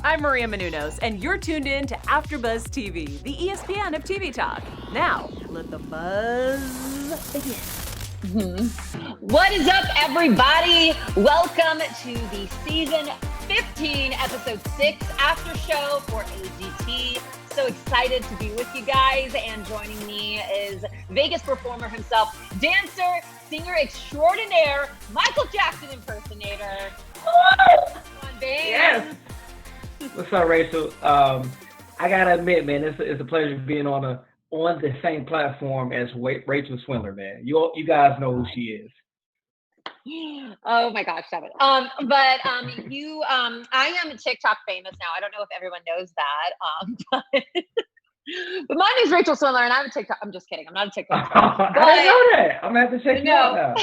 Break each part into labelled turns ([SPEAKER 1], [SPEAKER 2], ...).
[SPEAKER 1] I'm Maria Menounos, and you're tuned in to AfterBuzz TV, the ESPN of TV talk. Now, let the buzz begin.
[SPEAKER 2] What is up, everybody? Welcome to the season 15, episode 6 after show for AGT. So excited to be with you guys, and joining me is Vegas performer himself, dancer, singer extraordinaire, Michael Jackson impersonator. Come on, Baynes.
[SPEAKER 3] Yes. What's up, Rachel? I gotta admit, man, it's a pleasure being on the same platform as Rachel Swindler, man. You guys know who she is.
[SPEAKER 2] Oh my gosh, stop it. I am TikTok famous now. I don't know if everyone knows that. But my name's Rachel Swindler, and I'm a TikTok. I'm just kidding. I'm not a TikTok.
[SPEAKER 3] I didn't know that. I'm gonna have to check you out now.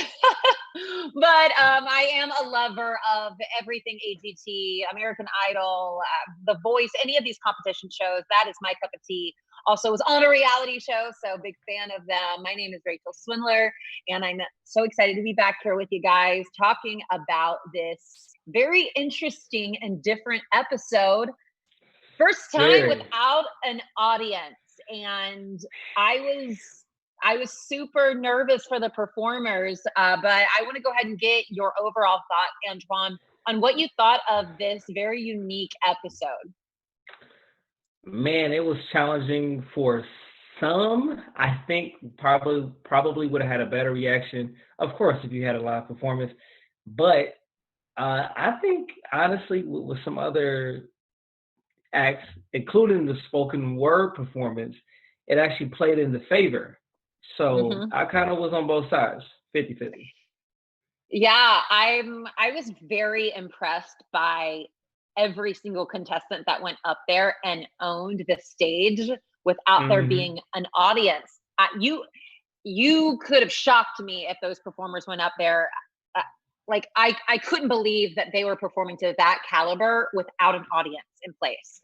[SPEAKER 2] But I am a lover of everything AGT, American Idol, The Voice, any of these competition shows. That is my cup of tea. Also was on a reality show, so big fan of them. My name is Rachel Swindler, and I'm so excited to be back here with you guys talking about this very interesting and different episode. First time without an audience, and I was super nervous for the performers, but I want to go ahead and get your overall thought, Antoine, on what you thought of this very unique episode.
[SPEAKER 3] Man, it was challenging for some. I think probably would have had a better reaction, of course, if you had a live performance. But I think, honestly, with some other acts, including the spoken word performance, it actually played in the favor. So I kind of was on both sides, 50-50.
[SPEAKER 2] Yeah, I was very impressed by every single contestant that went up there and owned the stage without there being an audience. You could have shocked me if those performers went up there. I couldn't believe that they were performing to that caliber without an audience in place.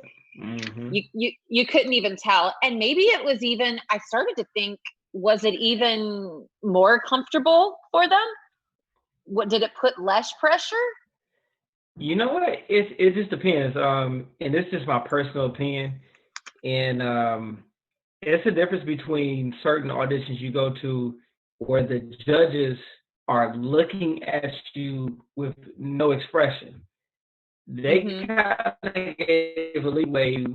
[SPEAKER 2] You couldn't even tell. And maybe it was even, I started to think, was it even more comfortable for them? What, did it put less pressure?
[SPEAKER 3] You know what? It just depends. And this is just my personal opinion. And it's a difference between certain auditions you go to where the judges are looking at you with no expression. They kind of gave a leeway,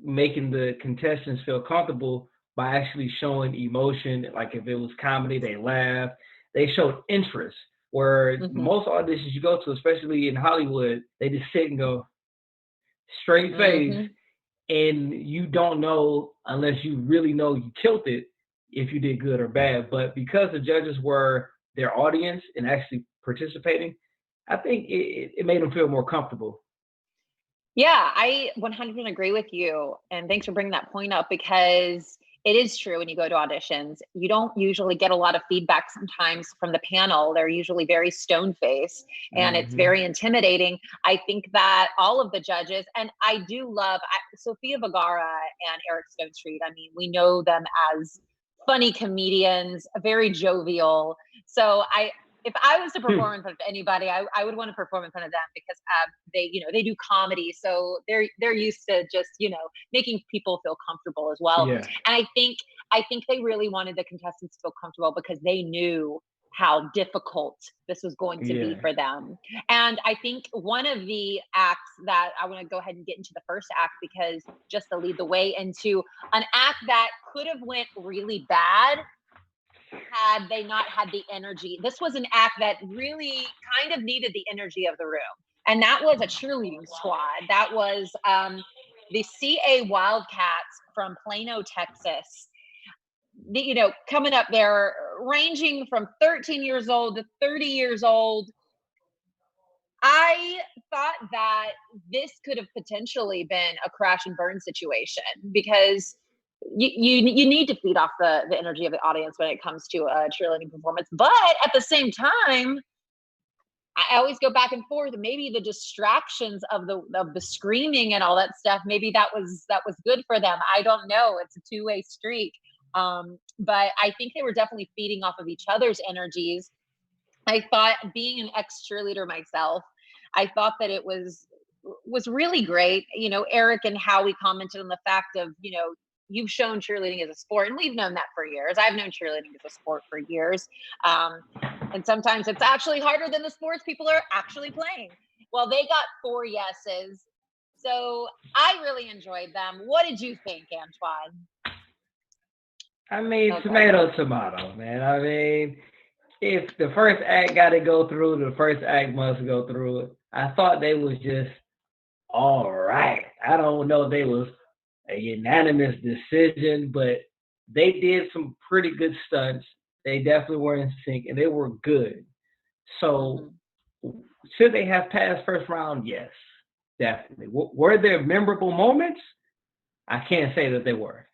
[SPEAKER 3] making the contestants feel comfortable by actually showing emotion. Like if it was comedy, they laugh. They showed interest. Where most auditions you go to, especially in Hollywood, they just sit and go straight face, and you don't know unless you really know you killed it if you did good or bad. But because the judges were their audience and actually participating, I think it made them feel more comfortable.
[SPEAKER 2] Yeah, I 100% agree with you. And thanks for bringing that point up, because it is true when you go to auditions, you don't usually get a lot of feedback sometimes from the panel. They're usually very stone-faced, and it's very intimidating. I think that all of the judges, and I do love Sofia Vergara and Eric Stonestreet. I mean, we know them as funny comedians, very jovial. So if I was to perform in front of anybody, I would want to perform in front of them, because they do comedy, so they're used to just making people feel comfortable as well.
[SPEAKER 3] Yeah.
[SPEAKER 2] And I think they really wanted the contestants to feel comfortable because they knew how difficult this was going to be for them. And I think one of the acts that I want to go ahead and get into the first act, because just to lead the way into an act that could have went really bad had they not had the energy. This was an act that really kind of needed the energy of the room. And that was a cheerleading squad. That was the CA Wildcats from Plano, Texas. Coming up there, ranging from 13 years old to 30 years old. I thought that this could have potentially been a crash and burn situation, because you need to feed off the energy of the audience when it comes to a cheerleading performance. But at the same time, I always go back and forth. Maybe the distractions of the screaming and all that stuff, maybe that was good for them. I don't know. It's a two-way street. But I think they were definitely feeding off of each other's energies. I thought, being an ex-cheerleader myself, I thought that it was was really great. You know, Eric and Howie commented on the fact of, you know, you've shown cheerleading as a sport, and we've known that for years. I've known cheerleading as a sport for years. And sometimes it's actually harder than the sports people are actually playing. Well, they got 4 yeses. So I really enjoyed them. What did you think, Antoine?
[SPEAKER 3] I mean, tomato, man. I mean, if the first act got to go through, the first act must go through it. I thought they was just all right. I don't know if they was a unanimous decision, but they did some pretty good stunts. They definitely were in sync, and they were good. So, should they have passed first round? Yes, definitely. Were there memorable moments? I can't say that they were.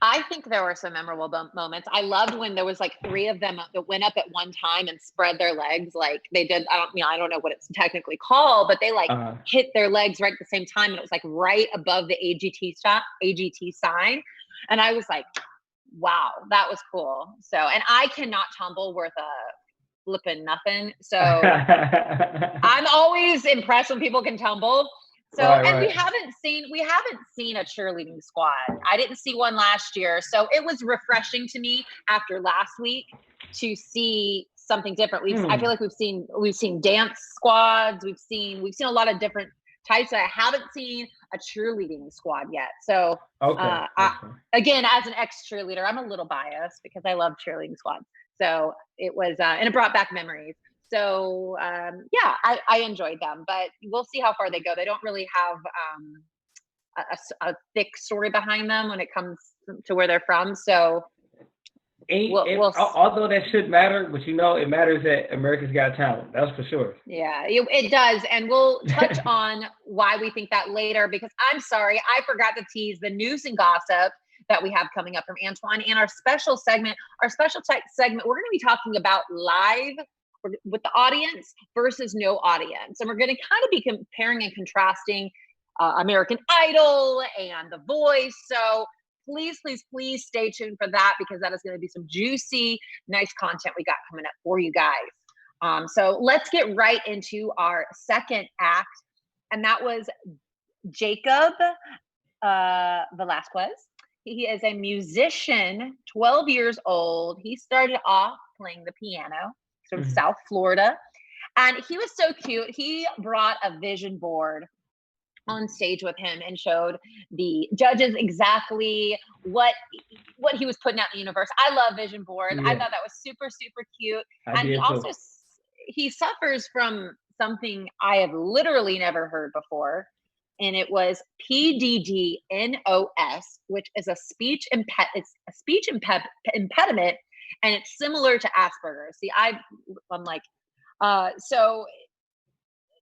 [SPEAKER 2] I think there were some memorable moments. I loved when there was like 3 of them that went up at one time and spread their legs like they did. I don't know what it's technically called, but they like hit their legs right at the same time, and it was like right above the AGT sign. And I was like, wow, that was cool. So, and I cannot tumble worth a flipping nothing. So I'm always impressed when people can tumble. So, and we haven't seen a cheerleading squad. I didn't see one last year. So it was refreshing to me after last week to see something different. I feel like we've seen dance squads. We've seen a lot of different types. I haven't seen a cheerleading squad yet. So again, as an ex-cheerleader, I'm a little biased because I love cheerleading squads. So it was, and it brought back memories. So I enjoyed them, but we'll see how far they go. They don't really have a thick story behind them when it comes to where they're from. So
[SPEAKER 3] although that should matter, but you know, it matters that America's Got Talent. That's for sure.
[SPEAKER 2] Yeah, it does. And we'll touch on why we think that later, because I'm sorry, I forgot to tease the news and gossip that we have coming up from Antoine and our special segment, we're going to be talking about live with the audience versus no audience. And we're going to kind of be comparing and contrasting American Idol and The Voice. So please stay tuned for that, because that is going to be some juicy, nice content we got coming up for you guys. So let's get right into our second act. And that was Jacob Velazquez. He is a musician, 12 years old. He started off playing the piano. From South Florida. And he was so cute. He brought a vision board on stage with him and showed the judges exactly what he was putting out in the universe. I love vision boards. I thought that was super, super cute. He suffers from something I have literally never heard before. And it was PDD-NOS, which is a speech impediment. And it's similar to Asperger's. See, I'm like, so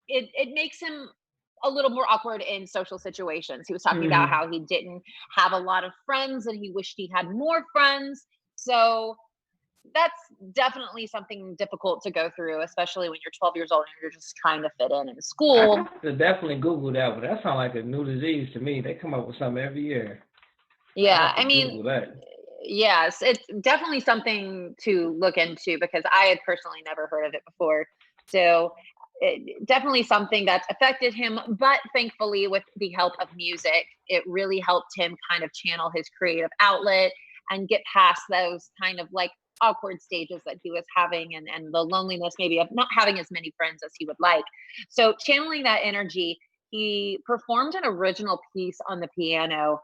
[SPEAKER 2] it makes him a little more awkward in social situations. He was talking about how he didn't have a lot of friends and he wished he had more friends. So that's definitely something difficult to go through, especially when you're 12 years old and you're just trying to fit in school.
[SPEAKER 3] I have to definitely Google that, but that sounds like a new disease to me. They come up with something every year.
[SPEAKER 2] Yeah, I mean, yes, it's definitely something to look into because I had personally never heard of it before. So definitely something that's affected him, but thankfully with the help of music, it really helped him kind of channel his creative outlet and get past those kind of like awkward stages that he was having and the loneliness maybe of not having as many friends as he would like. So channeling that energy, he performed an original piece on the piano,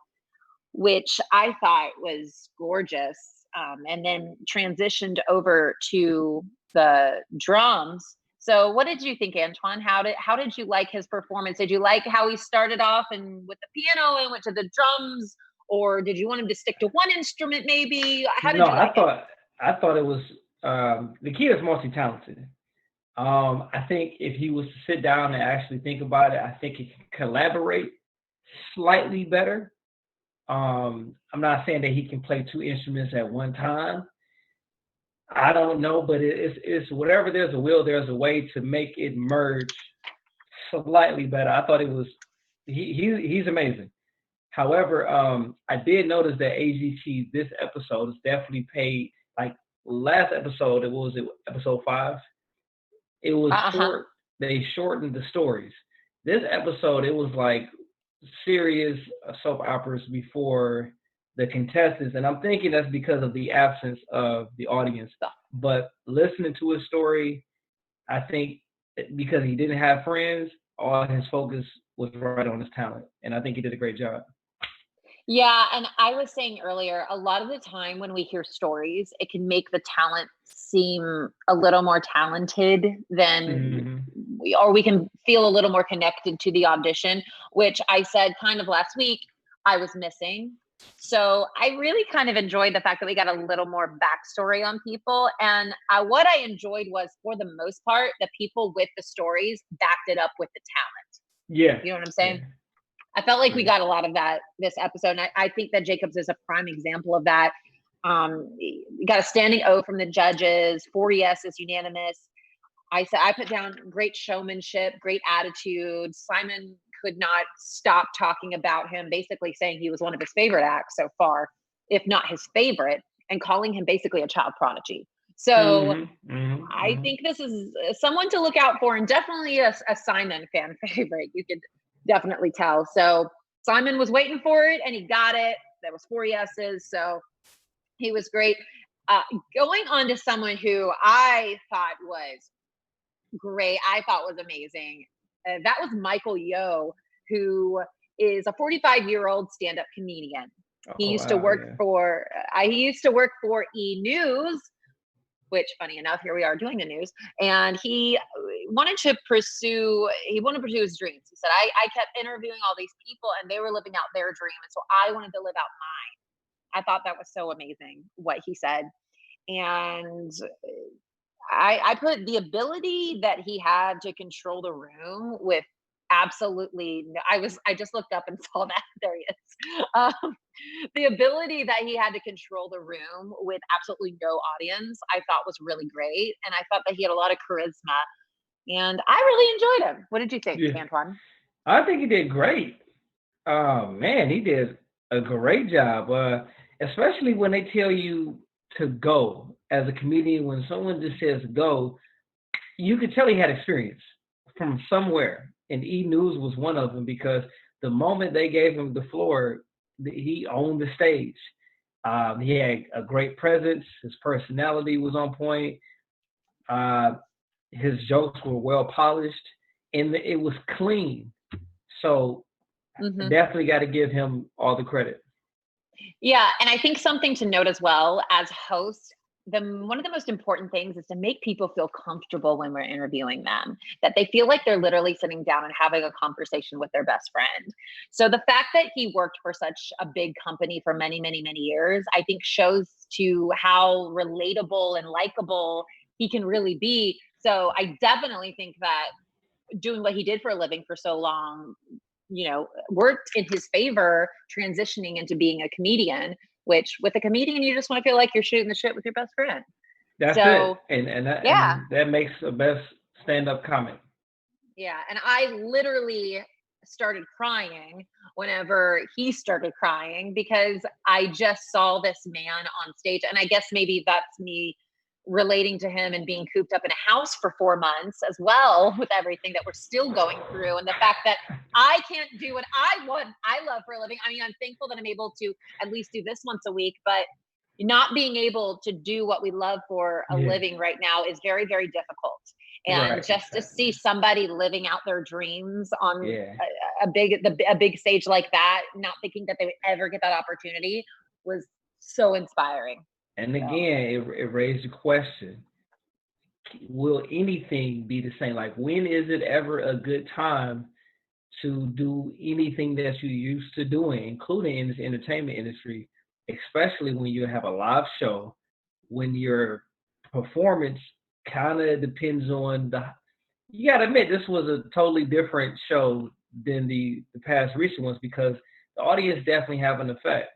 [SPEAKER 2] which I thought was gorgeous, and then transitioned over to the drums. So what did you think, Antoine? How did you like his performance? Did you like how he started off and with the piano and went to the drums, or did you want him to stick to one instrument maybe? How did you like it?
[SPEAKER 3] I thought it was the kid is multi-talented. I think if he was to sit down and actually think about it, I think he can collaborate slightly better. I'm not saying that he can play 2 instruments at one time. I don't know, but it's whatever there's a will, there's a way to make it merge slightly better. I thought it was he's amazing. However, I did notice that AGT this episode has definitely paid, like last episode, it was episode 5. It was short. They shortened the stories. this episode, it was like serious soap operas before the contestants, and I'm thinking that's because of the absence of the audience. But listening to his story, I think because he didn't have friends, all his focus was right on his talent, and I think he did a great job.
[SPEAKER 2] Yeah, and I was saying earlier, a lot of the time when we hear stories, it can make the talent seem a little more talented than we can feel a little more connected to the audition, which I said kind of last week I was missing. So I really kind of enjoyed the fact that we got a little more backstory on people. And what I enjoyed was, for the most part, the people with the stories backed it up with the talent.
[SPEAKER 3] Yeah.
[SPEAKER 2] You know what I'm saying? Yeah. I felt like we got a lot of that this episode. And I think that Jacobs is a prime example of that. We got a standing O from the judges, 4 yeses, unanimous. I put down great showmanship, great attitude. Simon could not stop talking about him, basically saying he was one of his favorite acts so far, if not his favorite, and calling him basically a child prodigy. So I think this is someone to look out for, and definitely a Simon fan favorite. You could definitely tell. So Simon was waiting for it, and he got it. There was 4 yeses, so he was great. Going on to someone who I thought was great, I thought was amazing. That was Michael Yo, who is a 45-year-old stand-up comedian. He used to work for E! News, which, funny enough, here we are doing the news. And he wanted to pursue his dreams. He said, I kept interviewing all these people and they were living out their dream. And so I wanted to live out mine. I thought that was so amazing what he said. And I put the ability that he had to control the room with absolutely I just looked up and saw that. There he is. The ability that he had to control the room with absolutely no audience, I thought was really great. And I thought that he had a lot of charisma. And I really enjoyed him. What did you think, Antoine?
[SPEAKER 3] I think he did great. Man, he did a great job. Especially when they tell you to go as a comedian. When someone just says go, you could tell he had experience from somewhere. And E! News was one of them, because the moment they gave him the floor, he owned the stage. He had a great presence. His personality was on point. His jokes were well polished, and it was clean. So definitely got to give him all the credit.
[SPEAKER 2] Yeah, and I think something to note as well as hosts, one of the most important things is to make people feel comfortable when we're interviewing them, that they feel like they're literally sitting down and having a conversation with their best friend. So the fact that he worked for such a big company for many, many, many years, I think shows to how relatable and likable he can really be. So I definitely think that doing what he did for a living for so long, worked in his favor, transitioning into being a comedian, which with a comedian, you just want to feel like you're shooting the shit with your best friend.
[SPEAKER 3] That's it. And that makes the best stand-up comic.
[SPEAKER 2] Yeah. And I literally started crying whenever he started crying, because I just saw this man on stage. And I guess maybe that's me relating to him and being cooped up in a house for 4 months as well, with everything that we're still going through, and the fact that I can't do what I love for a living. I mean, I'm thankful that I'm able to at least do this once a week, but not being able to do what we love for a living right now is very, very difficult. And just to see somebody living out their dreams on a big stage like that, not thinking that they would ever get that opportunity, was so inspiring.
[SPEAKER 3] And again, it raised the question, will anything be the same? Like, when is it ever a good time to do anything that you're used to doing, including in this entertainment industry, especially when you have a live show, when your performance kind of depends on you got to admit, this was a totally different show than the past recent ones, because the audience definitely have an effect.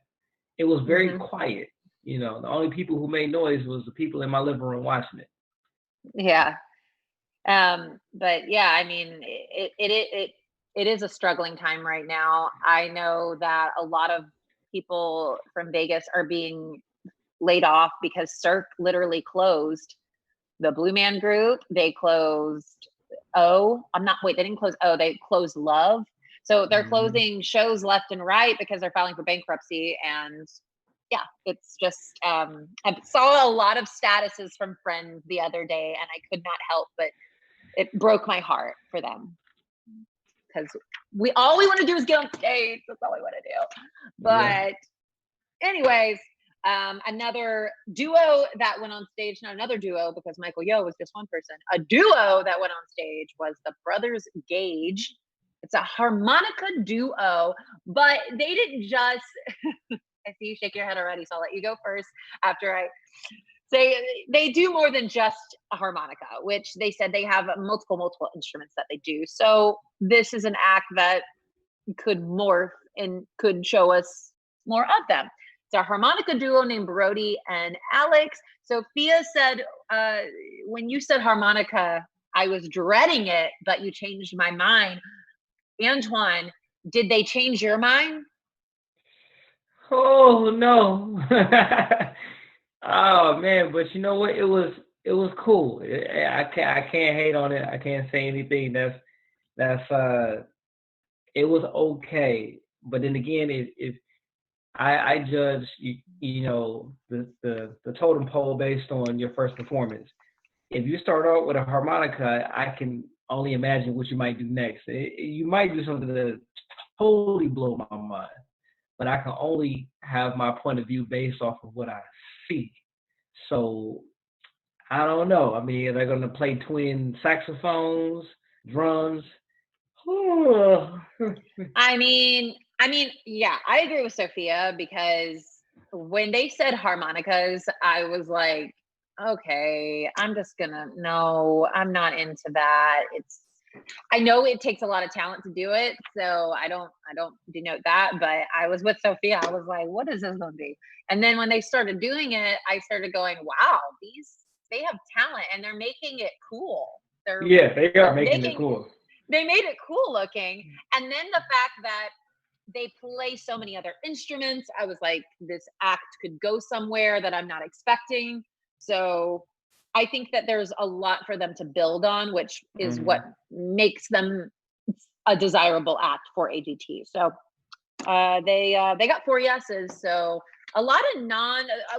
[SPEAKER 3] It was very quiet. The only people who made noise was the people in my living room watching it.
[SPEAKER 2] Yeah. But yeah, I mean, it is a struggling time right now. I know that a lot of people from Vegas are being laid off because Cirque literally closed the Blue Man Group. They closed they didn't close O, they closed Love. So they're closing shows left and right because they're filing for bankruptcy. And yeah, it's just, I saw a lot of statuses from friends the other day and I could not help, but it broke my heart for them. Because all we want to do is get on stage. That's all we want to do. But anyways, another duo that went on stage, not another duo because Michael Yo was just one person. A duo that went on stage was the brothers Gage. It's a harmonica duo, but they didn't just, I see you shake your head already, so I'll let you go first after I say they do more than just a harmonica, which they said they have multiple instruments that they do. So this is an act that could morph and could show us more of them. It's a harmonica duo named Brody and Alex. Sophia said, when you said harmonica, I was dreading it, but you changed my mind. Antoine, did they change your mind?
[SPEAKER 3] Oh no. Oh man, but you know what? It was cool. I can't hate on it. I can't say anything that's it was okay. But then again, if I judge you know the totem pole based on your first performance. If you start out with a harmonica, I can only imagine what you might do next. You might do something that totally blow my mind, but I can only have my point of view based off of what I see. So I don't know. I mean, they're going to play twin saxophones, drums.
[SPEAKER 2] I mean, yeah, I agree with Sophia because when they said harmonicas, I was like, okay, I'm not into that. I know it takes a lot of talent to do it, so I don't denote that, but I was with Sophia. I was like, what is this going to be? And then when they started doing it, I started going, wow, they have talent and they're making it cool.
[SPEAKER 3] They are making it cool.
[SPEAKER 2] They made it cool looking. And then the fact that they play so many other instruments, I was like, this act could go somewhere that I'm not expecting. So I think that there's a lot for them to build on, which is what makes them a desirable act for AGT. So they got 4 yeses. So a lot of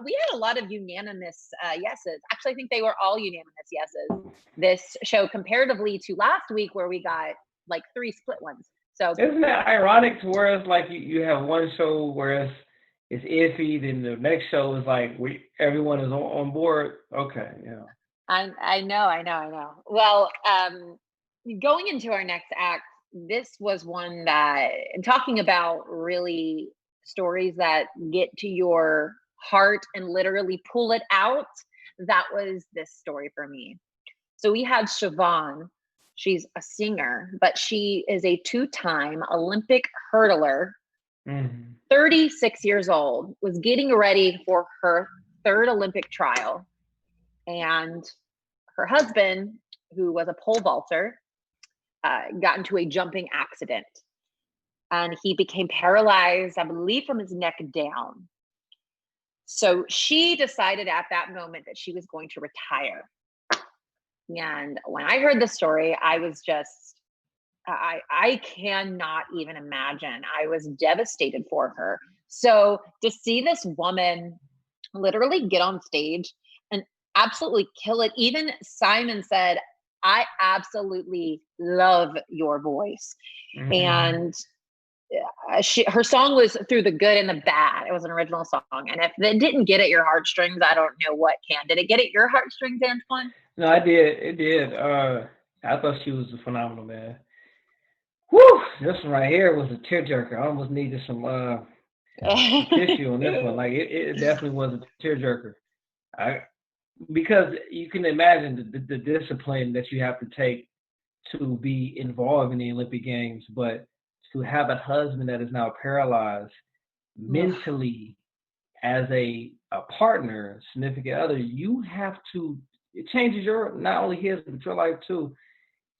[SPEAKER 2] we had a lot of unanimous yeses. Actually, I think they were all unanimous yeses this show comparatively to last week where we got like 3 split ones. So
[SPEAKER 3] isn't that ironic to where it's like you have one show where it's iffy, then the next show is like everyone is on board. Okay, yeah.
[SPEAKER 2] I know. Well, going into our next act, this was one that, and talking about really stories that get to your heart and literally pull it out, that was this story for me. So we had Siobhan. She's a singer, but she is a 2-time Olympic hurdler, 36 years old, was getting ready for her 3rd Olympic trial. And her husband, who was a pole vaulter, got into a jumping accident. And he became paralyzed, I believe, from his neck down. So she decided at that moment that she was going to retire. And when I heard the story, I was just, I cannot even imagine. I was devastated for her. So to see this woman literally get on stage and absolutely kill it. Even Simon said, I absolutely love your voice. And her song was through the good and the bad. It was an original song. And if it didn't get at your heartstrings, I don't know what can. Did it get at your heartstrings, Antoine?
[SPEAKER 3] No, I did. It did. I thought she was phenomenal, man. Whew! This one right here was a tearjerker. I almost needed some tissue on this one. Like it definitely was a tearjerker. Because you can imagine the discipline that you have to take to be involved in the Olympic Games, but to have a husband that is now paralyzed mentally as a partner, significant other, you have to. It changes not only his but your life too.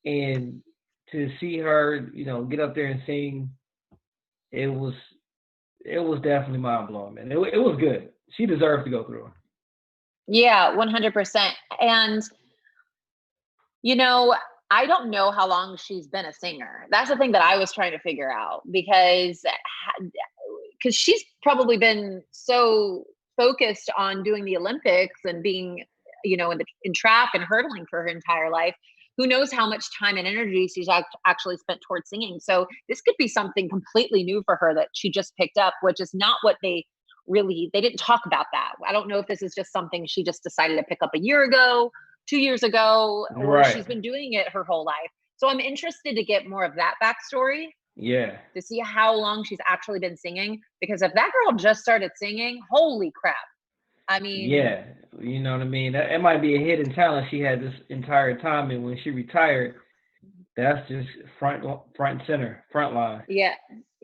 [SPEAKER 3] And to see her, get up there and sing, it was definitely mind blowing, man. It was good. She deserved to go through it. Yeah,
[SPEAKER 2] 100%. And I don't know how long she's been a singer. That's the thing that I was trying to figure out, because she's probably been so focused on doing the Olympics and being, you know, in track and hurdling for her entire life. Who knows how much time and energy she's actually spent towards singing. So this could be something completely new for her that she just picked up, which is not what they didn't talk about that. I don't know if this is just something she just decided to pick up a year ago, 2 years ago, or she's been doing it her whole life. So I'm interested to get more of that backstory.
[SPEAKER 3] Yeah.
[SPEAKER 2] To see how long she's actually been singing. Because if that girl just started singing, holy crap. I mean.
[SPEAKER 3] Yeah, you know what I mean? It might be a hidden talent she had this entire time, and when she retired, that's just front and center, front line.
[SPEAKER 2] Yeah.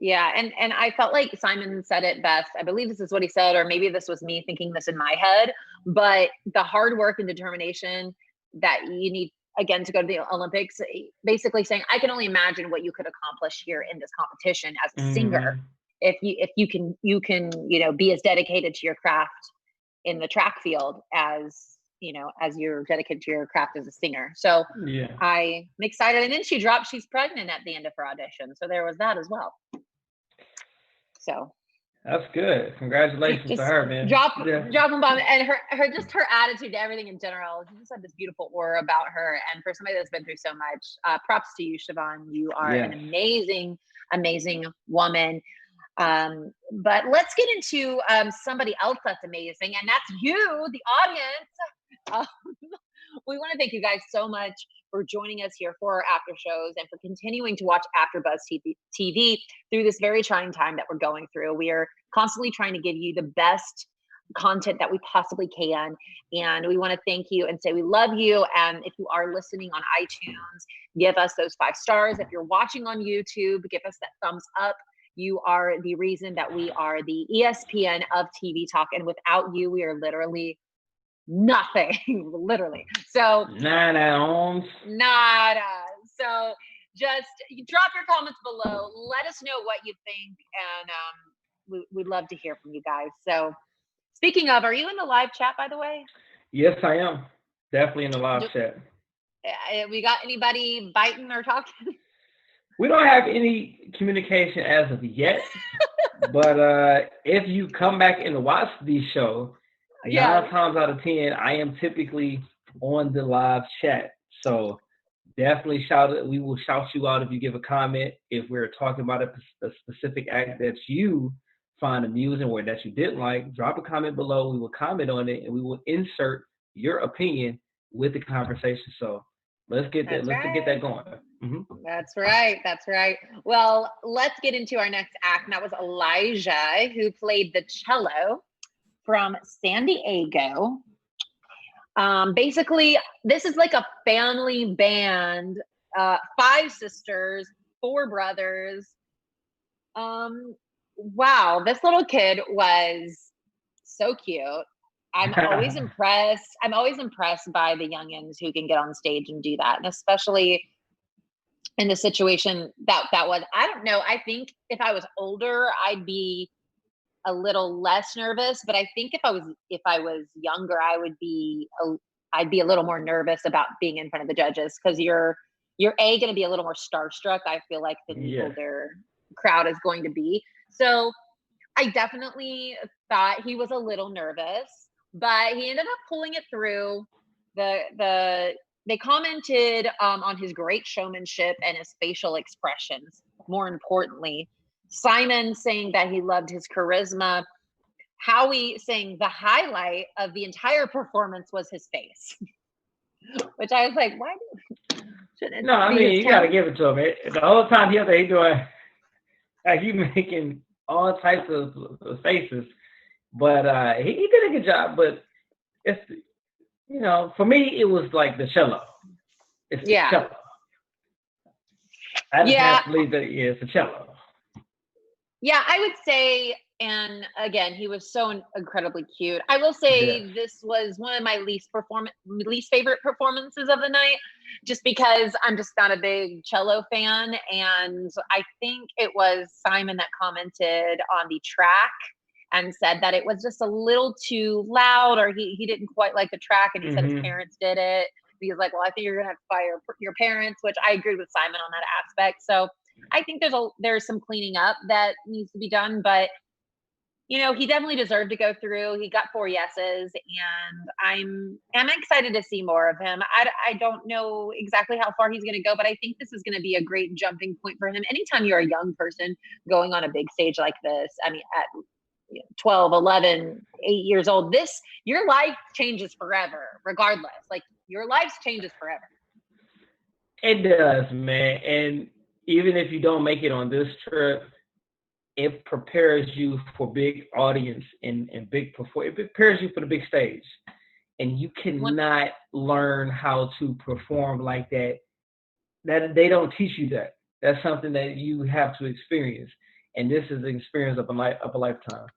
[SPEAKER 2] Yeah. And I felt like Simon said it best. I believe this is what he said, or maybe this was me thinking this in my head, but the hard work and determination that you need, again, to go to the Olympics, basically saying, I can only imagine what you could accomplish here in this competition as a singer. If you can, you know, be as dedicated to your craft in the track field as, you know, as you're dedicated to your craft as a singer. So
[SPEAKER 3] yeah,
[SPEAKER 2] I'm excited. And then she dropped, she's pregnant at the end of her audition. So there was that as well. So
[SPEAKER 3] that's good. Congratulations to her, man.
[SPEAKER 2] Dropping bomb, and her attitude to everything in general. She just had this beautiful aura about her. And for somebody that's been through so much, props to you, Siobhan. You are an amazing, amazing woman. But let's get into somebody else that's amazing, and that's you, the audience. We want to thank you guys so much for joining us here for our after shows and for continuing to watch AfterBuzz TV through this very trying time that we're going through. We are constantly trying to give you the best content that we possibly can, and we want to thank you and say we love you. And if you are listening on iTunes, give us those 5 stars. If you're watching on YouTube, give us that thumbs up. You are the reason that we are the ESPN of TV talk, and without you, we are literally nothing. Literally. So
[SPEAKER 3] nada.
[SPEAKER 2] So just drop your comments below. Let us know what you think, and we'd love to hear from you guys. So speaking of, are you in the live chat, by the way?
[SPEAKER 3] Yes, I am. Definitely in the live chat.
[SPEAKER 2] We got anybody biting or talking?
[SPEAKER 3] We don't have any communication as of yet, but if you come back and watch the show, 9 times out of 10, I am typically on the live chat. So definitely we will shout you out if you give a comment. If we're talking about a specific act that you find amusing or that you didn't like, drop a comment below. We will comment on it and we will insert your opinion with the conversation. So let's get that going. Mm-hmm.
[SPEAKER 2] That's right. Well, let's get into our next act. And that was Elijah, who played the cello from San Diego. Basically, this is like a family band, 5 sisters, 4 brothers. Wow, this little kid was so cute. I'm always impressed. I'm always impressed by the youngins who can get on stage and do that, and especially in the situation that was. I don't know. I think if I was older, I'd be a little less nervous, but I think if I was younger, I'd be a little more nervous about being in front of the judges, because you're going to be a little more starstruck, I feel like, than the older crowd is going to be. So I definitely thought he was a little nervous, but he ended up pulling it through. They commented on his great showmanship and his facial expressions. More importantly, Simon saying that he loved his charisma. Howie saying the highlight of the entire performance was his face, which I was like, why?
[SPEAKER 3] No, I mean, you got to give it to him. The whole time he doing, like, he making all types of faces, but he did a good job. But it's, you know, for me, it was like the cello. It's the cello. I just have to believe that it's the cello.
[SPEAKER 2] Yeah, I would say, and again, he was so incredibly cute. I will say this was one of my least favorite performances of the night, just because I'm just not a big cello fan. And I think it was Simon that commented on the track and said that it was just a little too loud, or he didn't quite like the track, and he said his parents did it He was like, well, I think you're going to have to fire your parents, which I agreed with Simon on that aspect. So I think there's some cleaning up that needs to be done, but he definitely deserved to go through. He got 4 yeses, and I'm excited to see more of him. I don't know exactly how far he's going to go, but I think this is going to be a great jumping point for him. Anytime you're a young person going on a big stage like this, I mean, at 12, 11, 8 years old, your life changes forever, regardless. Like, your life changes forever.
[SPEAKER 3] It does, man. And even if you don't make it on this trip, it prepares you for big audience and big perform. It prepares you for the big stage, and you cannot learn how to perform like that. That they don't teach you that. That's something that you have to experience, and this is an experience of a lifetime.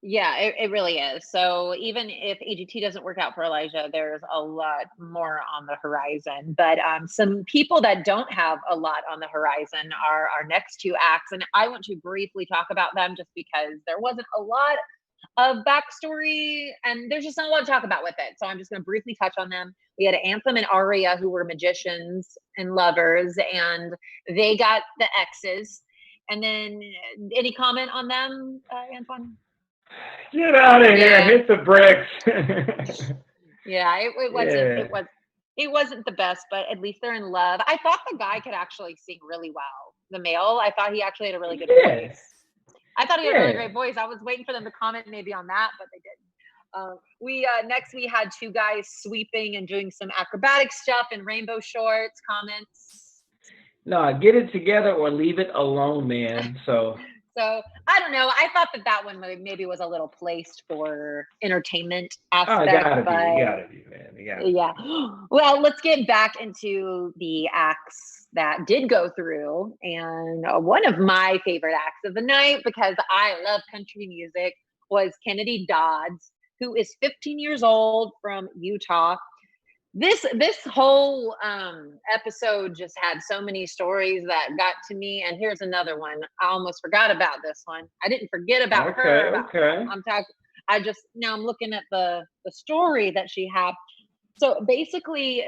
[SPEAKER 2] Yeah, it really is. So even if AGT doesn't work out for Elijah, there's a lot more on the horizon. But some people that don't have a lot on the horizon are our next 2 acts. And I want to briefly talk about them just because there wasn't a lot of backstory and there's just not a lot to talk about with it. So I'm just going to briefly touch on them. We had Anthem and Aria, who were magicians and lovers, and they got the X's. And then any comment on them, Antoine?
[SPEAKER 3] Get out of here! Hit the bricks.
[SPEAKER 2] Yeah, it wasn't the best, but at least they're in love. I thought the guy could actually sing really well. The male, I thought he actually had a really good voice. I thought he had a really great voice. I was waiting for them to comment maybe on that, but they didn't. Next we had 2 guys sweeping and doing some acrobatic stuff in rainbow shorts. Comments?
[SPEAKER 3] No, get it together or leave it alone, man. So
[SPEAKER 2] I don't know. I thought that one maybe was a little placed for entertainment aspect.
[SPEAKER 3] Oh, it gotta be, man.
[SPEAKER 2] Yeah. Well, let's get back into the acts that did go through. And one of my favorite acts of the night, because I love country music, was Kennedy Dodds, who is 15 years old from Utah. This whole episode just had so many stories that got to me, and here's another one. I almost forgot about this one. I didn't forget about her.
[SPEAKER 3] Okay.
[SPEAKER 2] Now I'm looking at the story that she had. So basically,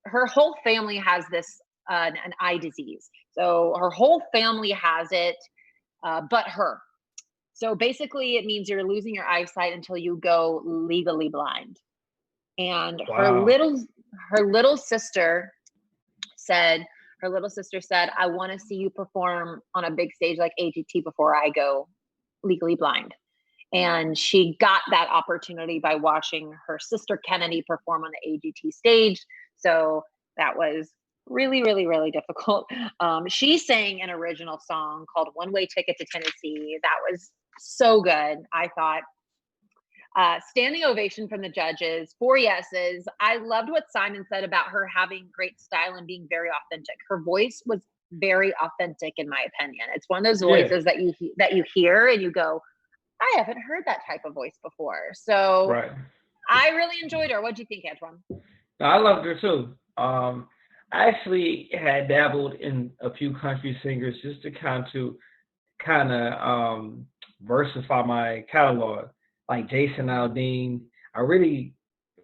[SPEAKER 2] her whole family has this an eye disease. So her whole family has it, but her. So basically, it means you're losing your eyesight until you go legally blind. And
[SPEAKER 3] wow.
[SPEAKER 2] her little sister said, I want to see you perform on a big stage like AGT before I go legally blind. And she got that opportunity by watching her sister Kennedy perform on the AGT stage. So that was really, really, really difficult. She sang an original song called One Way Ticket to Tennessee. That was so good, I thought. Standing ovation from the judges, 4 yeses. I loved what Simon said about her having great style and being very authentic. Her voice was very authentic, in my opinion. It's one of those voices that you hear and you go, I haven't heard that type of voice before. So I really enjoyed her. What do you think, Antoine?
[SPEAKER 3] I loved her too. I actually had dabbled in a few country singers just to kind of versify my catalog. Like Jason Aldean, I really,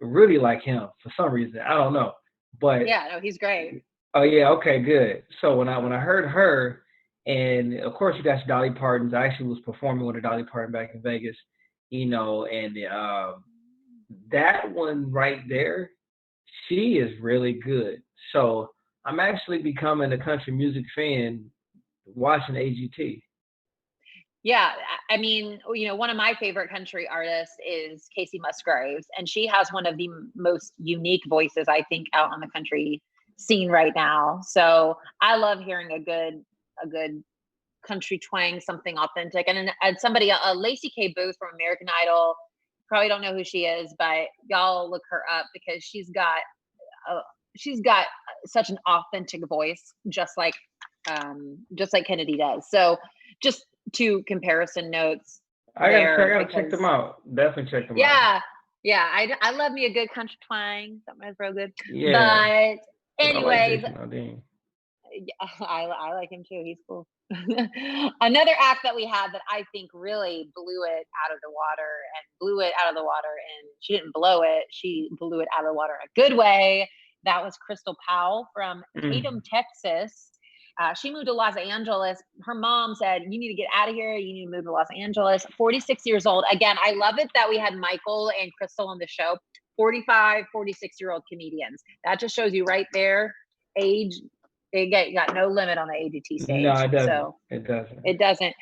[SPEAKER 3] really like him for some reason. I don't know, but
[SPEAKER 2] yeah, no, he's great.
[SPEAKER 3] Oh yeah, okay, good. So when I heard her, and of course you got Dolly Parton's. I actually was performing with a Dolly Parton back in Vegas, and that one right there, she is really good. So I'm actually becoming a country music fan watching AGT.
[SPEAKER 2] Yeah, I mean, one of my favorite country artists is Casey Musgraves, and she has one of the most unique voices, I think, out on the country scene right now. So I love hearing a good country twang, something authentic. And somebody, Lacey K. Booth from American Idol, probably don't know who she is, but y'all look her up because she's got such an authentic voice, just like Kennedy does. So just 2 comparison notes.
[SPEAKER 3] I gotta check them out. Definitely check them out.
[SPEAKER 2] Yeah. I love me a good country twang. Something that's real good.
[SPEAKER 3] Yeah.
[SPEAKER 2] But anyways, I like him too. He's cool. Another act that we had that I think really blew it out of the water, and she didn't blow it. She blew it out of the water in a good way. That was Crystal Powell from Tatum, Texas. She moved to Los Angeles. Her mom said, you need to get out of here. You need to move to Los Angeles. 46 years old. Again, I love it that we had Michael and Crystal on the show. 45, 46-year-old comedians. That just shows you right there, age, you got no limit on the ADT stage.
[SPEAKER 3] No, it doesn't.
[SPEAKER 2] So
[SPEAKER 3] It doesn't.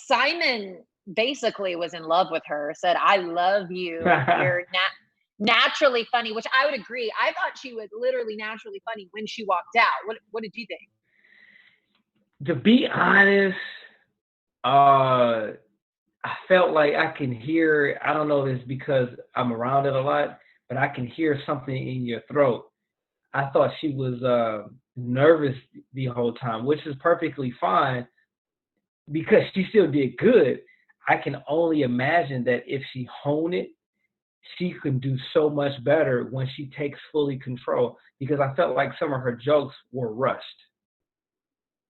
[SPEAKER 2] Simon basically was in love with her, said, I love you. You're naturally funny, which I would agree. I thought she was literally naturally funny when she walked out. What did you think?
[SPEAKER 3] To be honest, I felt like I can hear, I don't know if it's because I'm around it a lot, but I can hear something in your throat. I thought she was nervous the whole time, which is perfectly fine because she still did good. I can only imagine that if she honed it, she can do so much better when she takes fully control, because I felt like some of her jokes were rushed.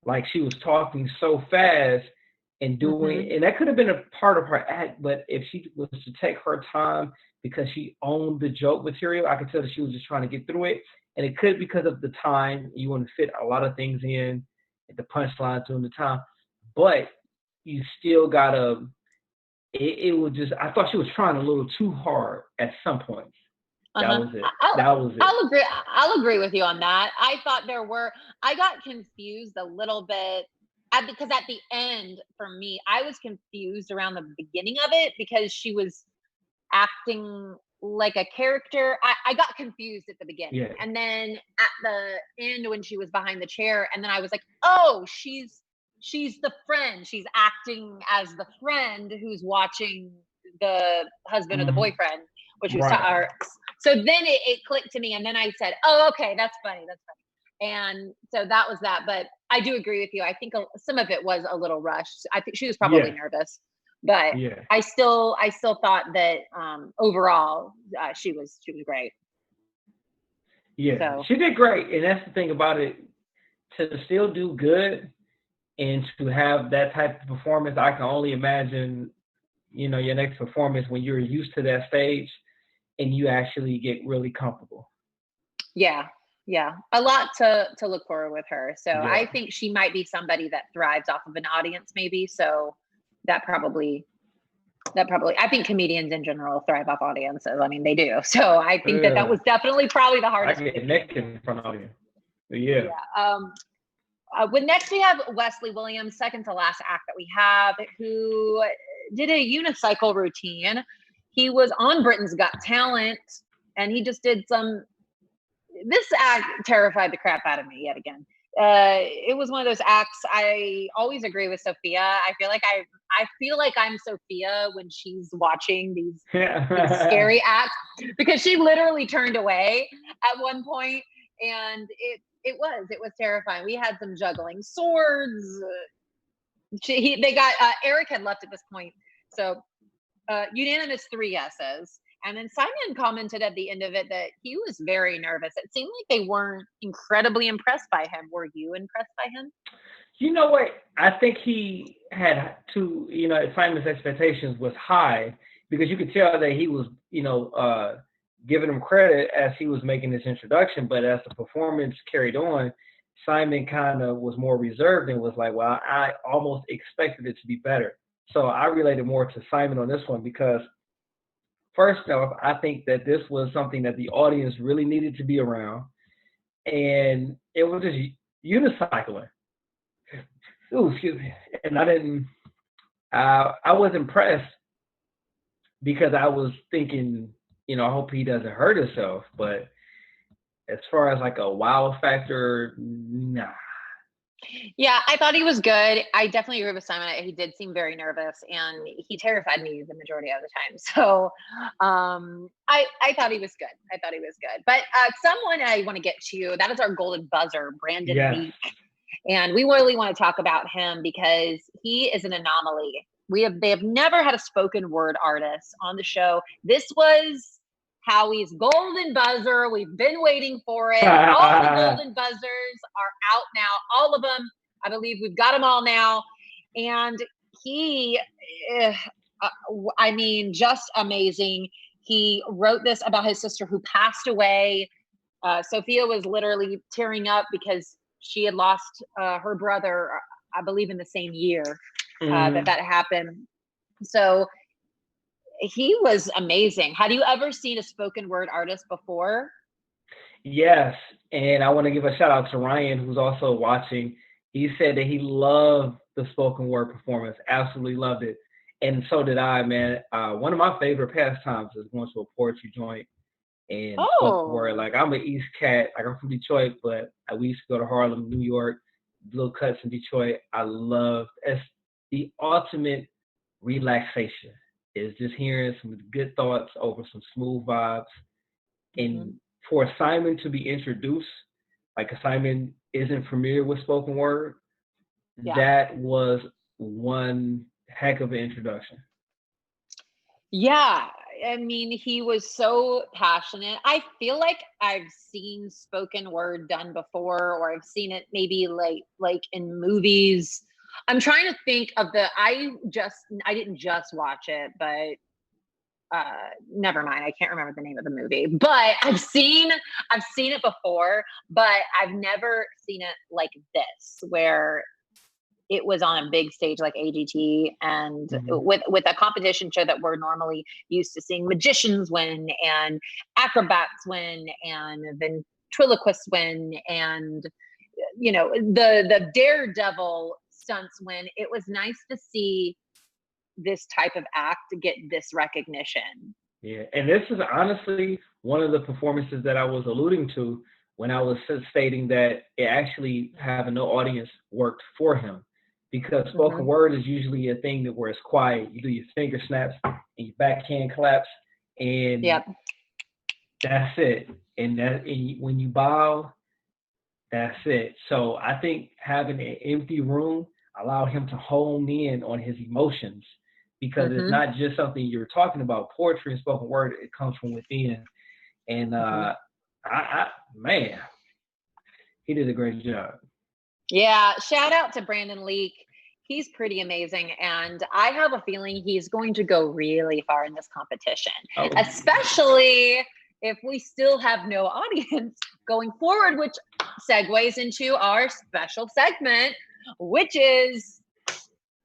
[SPEAKER 3] Like she was talking so fast and doing, and that could have been a part of her act, but if she was to take her time because she owned the joke material, I could tell that she was just trying to get through it. And it could be because of the time. You want to fit a lot of things in at the punchline during the time, but you still gotta, it was just, I thought she was trying a little too hard at some point. That was it. That was it.
[SPEAKER 2] I'll agree with you on that. I thought I got confused a little bit because at the end, for me, I was confused around the beginning of it because she was acting like a character. I got confused at the beginning.
[SPEAKER 3] Yeah.
[SPEAKER 2] And then at the end when she was behind the chair, and then I was like, oh, she's the friend. She's acting as the friend who's watching the husband or the boyfriend, which was so then it clicked to me, and then I said, oh, okay, that's funny. And so that was that. But I do agree with you. I think some of it was a little rushed. I think she was probably nervous, but I still thought that overall she was great.
[SPEAKER 3] Yeah,
[SPEAKER 2] so.
[SPEAKER 3] She did great, and that's the thing about it. To still do good and to have that type of performance, I can only imagine, your next performance when you're used to that stage and you actually get really comfortable.
[SPEAKER 2] Yeah. A lot to look forward with her. So I think she might be somebody that thrives off of an audience maybe. So that probably, I think comedians in general thrive off audiences. I mean, they do. So I think that was definitely probably the hardest.
[SPEAKER 3] I get connected in front of you. Yeah.
[SPEAKER 2] Next we have Wesley Williams, second to last act that we have, who did a unicycle routine. He was on Britain's Got Talent, and he just did this act terrified the crap out of me yet again. It was one of those acts. I always agree with Sophia. I feel like I'm Sophia when she's watching these scary acts, because she literally turned away at one point, and it was terrifying. We had some juggling swords. Eric had left at this point, so unanimous 3 yeses. And then Simon commented at the end of it that he was very nervous. It seemed like they weren't incredibly impressed by him. Were you impressed by him?
[SPEAKER 3] You know what? I think he had Simon's expectations was high, because you could tell that he was, giving him credit as he was making this introduction. But as the performance carried on, Simon kind of was more reserved and was like, well, I almost expected it to be better. So I related more to Simon on this one, because first off, I think that this was something that the audience really needed to be around. And it was just unicycling. Ooh, excuse me. And I was impressed, because I was thinking, I hope he doesn't hurt himself. But as far as like a wow factor, nah.
[SPEAKER 2] Yeah, I thought he was good. I definitely agree with Simon. He did seem very nervous, and he terrified me the majority of the time. So I thought he was good. But someone I want to get to, that is our golden buzzer, Brandon Leake. And we really want to talk about him because he is an anomaly. They have never had a spoken word artist on the show. This was Howie's golden buzzer. We've been waiting for it. All the golden buzzers are out now. All of them. I believe we've got them all now. And he, I mean, just amazing. He wrote this about his sister who passed away. Sophia was literally tearing up because she had lost her brother, I believe, in the same year that happened. So he was amazing. Had you ever seen a spoken word artist before?
[SPEAKER 3] Yes, and I want to give a shout out to Ryan, who's also watching. He said that he loved the spoken word performance, absolutely loved it. And so did I, man. One of my favorite pastimes is going to a poetry joint and spoken word. Like, I'm an East cat. Like, I'm from Detroit, but we used to go to Harlem, New York, little cuts in Detroit. I love it's the ultimate relaxation is just hearing some good thoughts over some smooth vibes. And for Simon to be introduced, like Simon isn't familiar with spoken word, that was one heck of an introduction.
[SPEAKER 2] Yeah, I mean, he was so passionate. I feel like I've seen spoken word done before, or I've seen it maybe like in movies. I'm trying to think of I didn't just watch it, but never mind. I can't remember the name of the movie, but I've seen it before, but I've never seen it like this, where it was on a big stage like AGT and with a competition show that we're normally used to seeing magicians win and acrobats win and ventriloquists win and, you know, the daredevil stunts win. It was nice to see this type of act get this recognition.
[SPEAKER 3] Yeah, and this is honestly one of the performances that I was alluding to when I was stating that it actually having no audience worked for him. Because spoken word is usually a thing that where it's quiet. You do your finger snaps and your backhand claps, and that's it. And when you bow, that's it. So I think having an empty room allowed him to hone in on his emotions, because it's not just something you're talking about. Poetry and spoken word, it comes from within. And man, he did a great job. Yeah,
[SPEAKER 2] shout out to Brandon Leake. He's pretty amazing, and I have a feeling he's going to go really far in this competition, especially if we still have no audience going forward, which segues into our special segment, which is,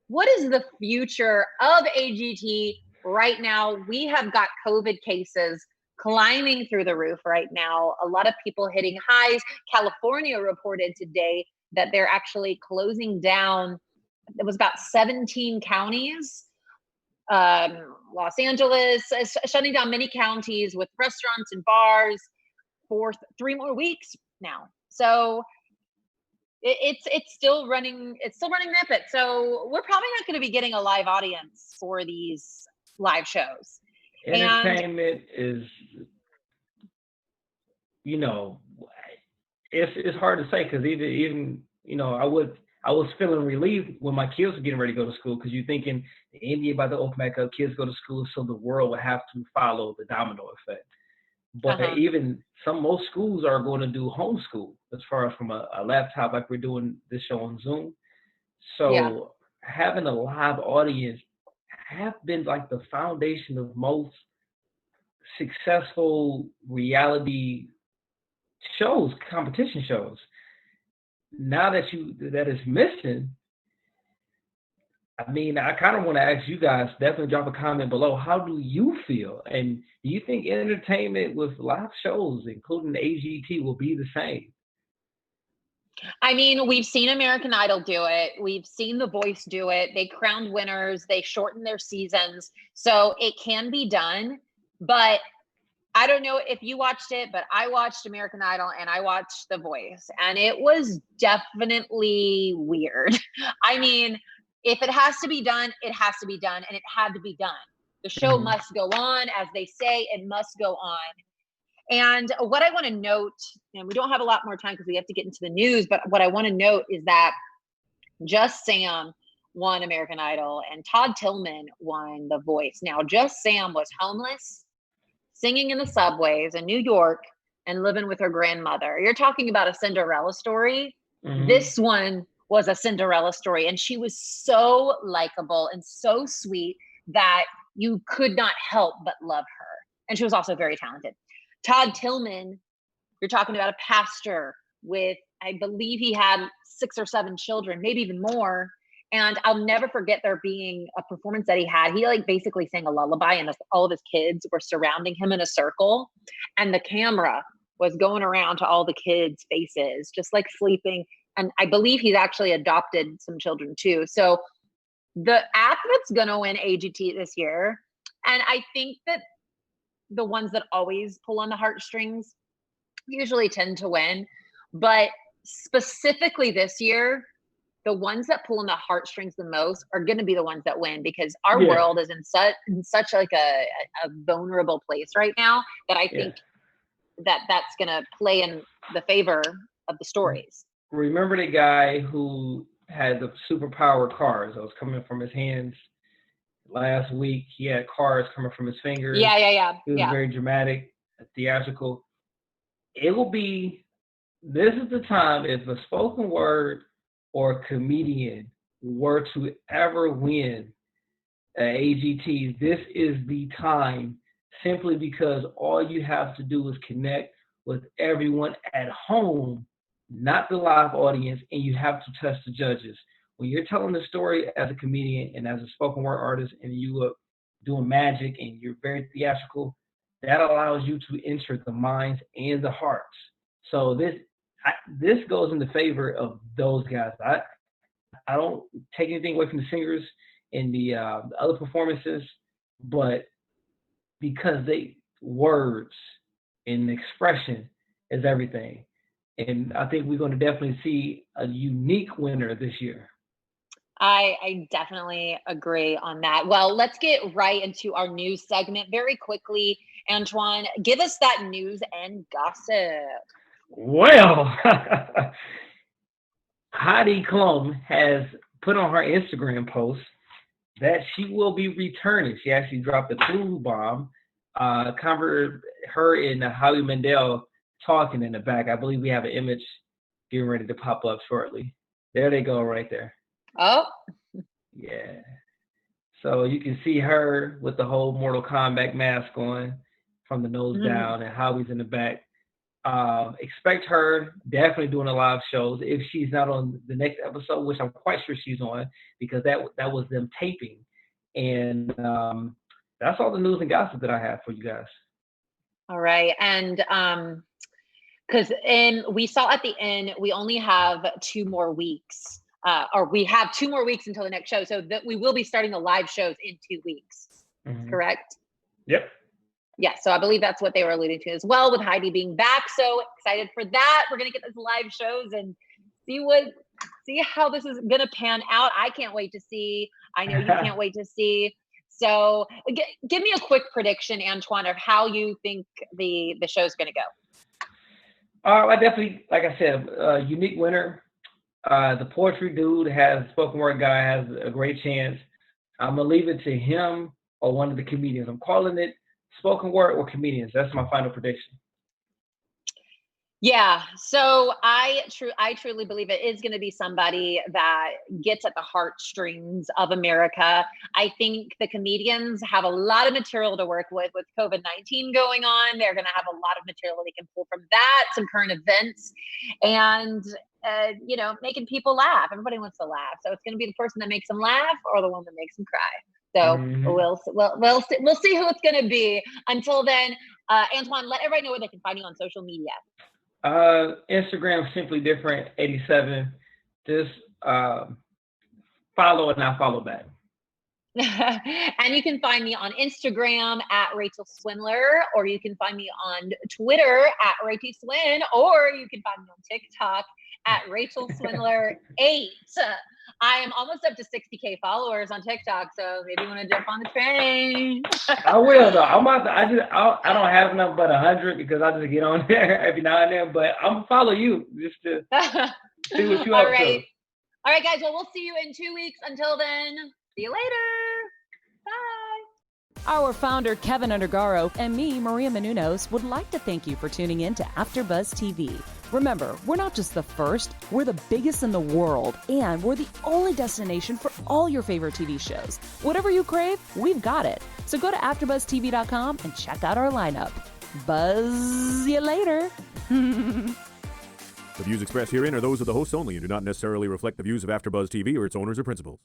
[SPEAKER 2] what is the future of AGT right now? We have got COVID cases climbing through the roof right now. A lot of people hitting highs. California reported today that they're actually closing down. It was about 17 counties. Los Angeles is shutting down many counties with restaurants and bars for 3 more weeks now. So it's still running. It's still running rampant. So we're probably not going to be getting a live audience for these live shows.
[SPEAKER 3] Entertainment is, you know, it's hard to say, because even you know, I was feeling relieved when my kids were getting ready to go to school, because you're thinking the NBA about to open back up, kids go to school, so the world would have to follow the domino effect. But even most schools are going to do homeschool as far as from a laptop, like we're doing this show on Zoom. So having a live audience have been like the foundation of most successful reality shows, competition shows. Now that is missing, I mean, I kind of want to ask you guys, definitely drop a comment below. How do you feel? And do you think entertainment with live shows, including the AGT, will be the same?
[SPEAKER 2] I mean, we've seen American Idol do it. We've seen The Voice do it. They crowned winners. They shortened their seasons. So it can be done. But I don't know if you watched it, but I watched American Idol and I watched The Voice, and it was definitely weird. I mean, if it has to be done, it has to be done, and it had to be done. The show must go on, as they say, it must go on. And what I want to note, and we don't have a lot more time because we have to get into the news, but what I want to note is that Just Sam won American Idol and Todd Tillman won The Voice. Now, Just Sam was homeless, singing in the subways in New York and living with her grandmother. You're talking about a Cinderella story.
[SPEAKER 3] Mhm.
[SPEAKER 2] This one was a Cinderella story, and she was so likable and so sweet that you could not help but love her. And she was also very talented. Todd Tillman, you're talking about a pastor with, I believe he had 6 or 7 children, maybe even more. And I'll never forget there being a performance that he had. He like basically sang a lullaby, and all of his kids were surrounding him in a circle. And the camera was going around to all the kids' faces, just like sleeping. And I believe he's actually adopted some children too. So the act that's going to win AGT this year, and I think that the ones that always pull on the heartstrings usually tend to win. But specifically this year, the ones that pull on the heartstrings the most are going to be the ones that win, because our world is in such like a vulnerable place right now that I think that's going to play in the favor of the stories.
[SPEAKER 3] Remember the guy who had the superpowered cars that was coming from his hands last week? He had cars coming from his fingers.
[SPEAKER 2] Yeah.
[SPEAKER 3] It was very dramatic, theatrical. It will be, this is the time, if a spoken word or comedian were to ever win AGT, this is the time, simply because all you have to do is connect with everyone at home, not the live audience, and you have to test the judges. When you're telling the story as a comedian and as a spoken word artist, and you are doing magic and you're very theatrical, that allows you to enter the minds and the hearts. So this goes in the favor of those guys. I don't take anything away from the singers and the other performances, but because words and expression is everything. And I think we're going to definitely see a unique winner this year.
[SPEAKER 2] I definitely agree on that. Well, let's get right into our news segment very quickly. Antoine, give us that news and gossip.
[SPEAKER 3] Well, Heidi Klum has put on her Instagram post that she will be returning. She actually dropped a clue bomb, covered her and Howie Mandel talking in the back. I believe we have an image getting ready to pop up shortly. There they go right there.
[SPEAKER 2] Oh.
[SPEAKER 3] Yeah. So you can see her with the whole Mortal Kombat mask on from the nose down, and Howie's in the back. Expect her definitely doing a live shows if she's not on the next episode, which I'm quite sure she's on, because that was them taping. And that's all the news and gossip that I have for you guys.
[SPEAKER 2] All right. And because we saw at the end, we only have 2 more weeks. Or we have 2 more weeks until the next show. So that we will be starting the live shows in 2 weeks. Correct?
[SPEAKER 3] Yep.
[SPEAKER 2] Yeah, so I believe that's what they were alluding to as well, with Heidi being back. So excited for that. We're going to get those live shows and see how this is going to pan out. I can't wait to see. I know you can't wait to see. So give me a quick prediction, Antoine, of how you think the show's going to go.
[SPEAKER 3] I definitely, like I said, a unique winner. The poetry dude spoken word guy has a great chance. I'm going to leave it to him or one of the comedians. I'm calling it spoken word or comedians. That's my final prediction.
[SPEAKER 2] Yeah, so I truly believe it is going to be somebody that gets at the heartstrings of America. I think the comedians have a lot of material to work with COVID-19 going on. They're going to have a lot of material they can pull from that, some current events, and making people laugh. Everybody wants to laugh, so it's going to be the person that makes them laugh or the one that makes them cry. So we'll see who it's going to be. Until then, Antoine, let everybody know where they can find you on social media.
[SPEAKER 3] Instagram, Simply Different 87. Just follow and I'll follow back.
[SPEAKER 2] And you can find me on Instagram at Rachel Swindler, or you can find me on Twitter at Rachel Swin, or you can find me on TikTok at Rachel Swindler 8. I am almost up to 60K followers on TikTok, so maybe you want to jump on the train.
[SPEAKER 3] I will though. I don't have enough but 100 because I just get on there every now and then. But I'm gonna follow you just to see what you up to.
[SPEAKER 2] All right, guys. Well, we'll see you in 2 weeks. Until then, see you later. Bye.
[SPEAKER 1] Our founder, Keven Undergaro, and me, Maria Menounos, would like to thank you for tuning in to AfterBuzz TV. Remember, we're not just the first, we're the biggest in the world, and we're the only destination for all your favorite TV shows. Whatever you crave, we've got it. So go to AfterBuzzTV.com and check out our lineup. Buzz you later.
[SPEAKER 4] The views expressed herein are those of the hosts only and do not necessarily reflect the views of AfterBuzz TV or its owners or principals.